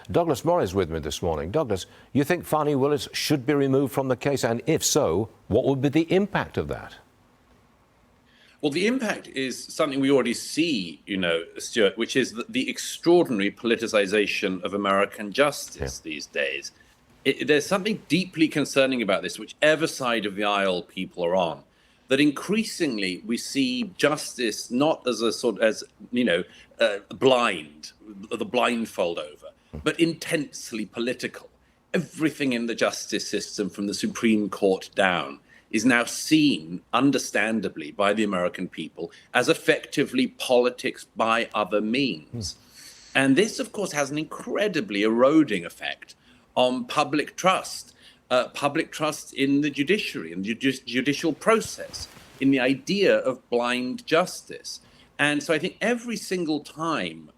Douglas Murray is with me this morning. Douglas, you think Fani Willis should be removed from the case? And if so, what would be the impact of that? Well, the impact is something we already see, Stuart, which is the extraordinary politicization of American justice these days. There's something deeply concerning about this, whichever side of the aisle people are on, that increasingly we see justice not as blind, the blindfold over, but intensely political. Everything in the justice system, from the Supreme Court down, is now seen, understandably, by the American people as effectively politics by other means. And this, of course, has an incredibly eroding effect on public trust in the judiciary and the judicial process, in the idea of blind justice. And so I think every single time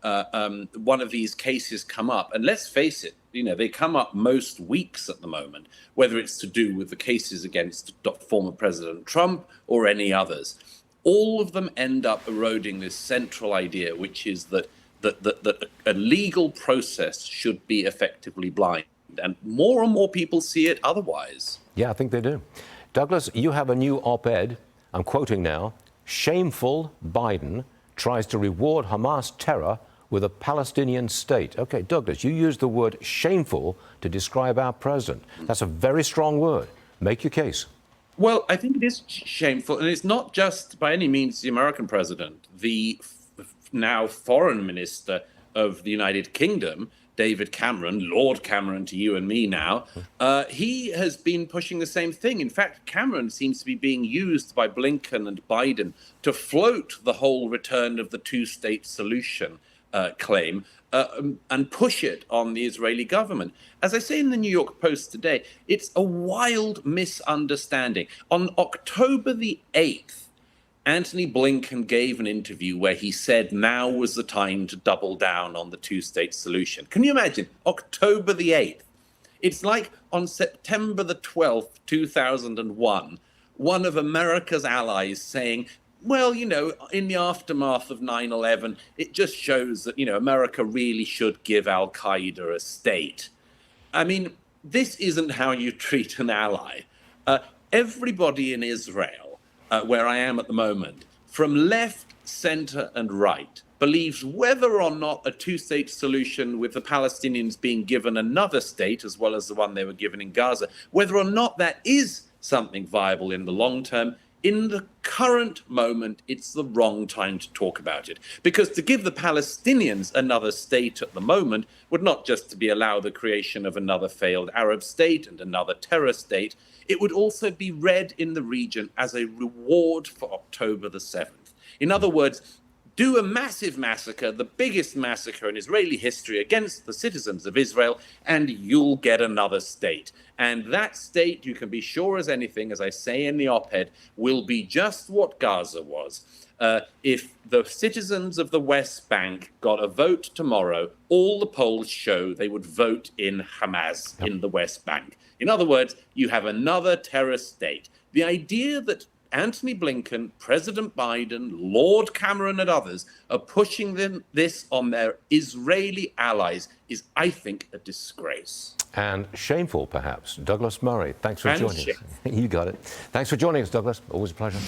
one of these cases come up, and let's face it, they come up most weeks at the moment, whether it's to do with the cases against former President Trump or any others, all of them end up eroding this central idea, which is that a legal process should be effectively blind. And more people see it otherwise. Yeah, I think they do. Douglas, you have a new op-ed. I'm quoting now. Shameful Biden tries to reward Hamas terror with a Palestinian state. Okay, Douglas, you used the word shameful to describe our president. That's a very strong word. Make your case. Well, I think it is shameful. And it's not just by any means the American president. The now foreign minister of the United Kingdom, David Cameron, Lord Cameron to you and me now, he has been pushing the same thing. In fact, Cameron seems to be being used by Blinken and Biden to float the whole return of the two-state solution claim and push it on the Israeli government. As I say in the New York Post today, it's a wild misunderstanding. On October the 8th, Antony Blinken gave an interview where he said now was the time to double down on the two-state solution. Can you imagine? October the 8th. It's like on September the 12th, 2001, one of America's allies saying, well, in the aftermath of 9/11, it just shows that, America really should give al-Qaeda a state. I mean, this isn't how you treat an ally. Everybody in Israel, where I am at the moment, from left, center, and right, believes whether or not a two-state solution with the Palestinians being given another state, as well as the one they were given in Gaza, whether or not that is something viable in the long term, in the current moment, it's the wrong time to talk about it. Because to give the Palestinians another state at the moment would not just to be allow the creation of another failed Arab state and another terror state, it would also be read in the region as a reward for October the 7th. In other words, do a massive massacre, the biggest massacre in Israeli history against the citizens of Israel, and you'll get another state. And that state, you can be sure as anything, as I say in the op-ed, will be just what Gaza was. If the citizens of the West Bank got a vote tomorrow, all the polls show they would vote in Hamas in the West Bank. In other words, you have another terror state. The idea that Antony Blinken, President Biden, Lord Cameron and others are pushing this on their Israeli allies is, I think, a disgrace. And shameful, perhaps. Douglas Murray, thanks for joining us. You got it. Thanks for joining us, Douglas. Always a pleasure.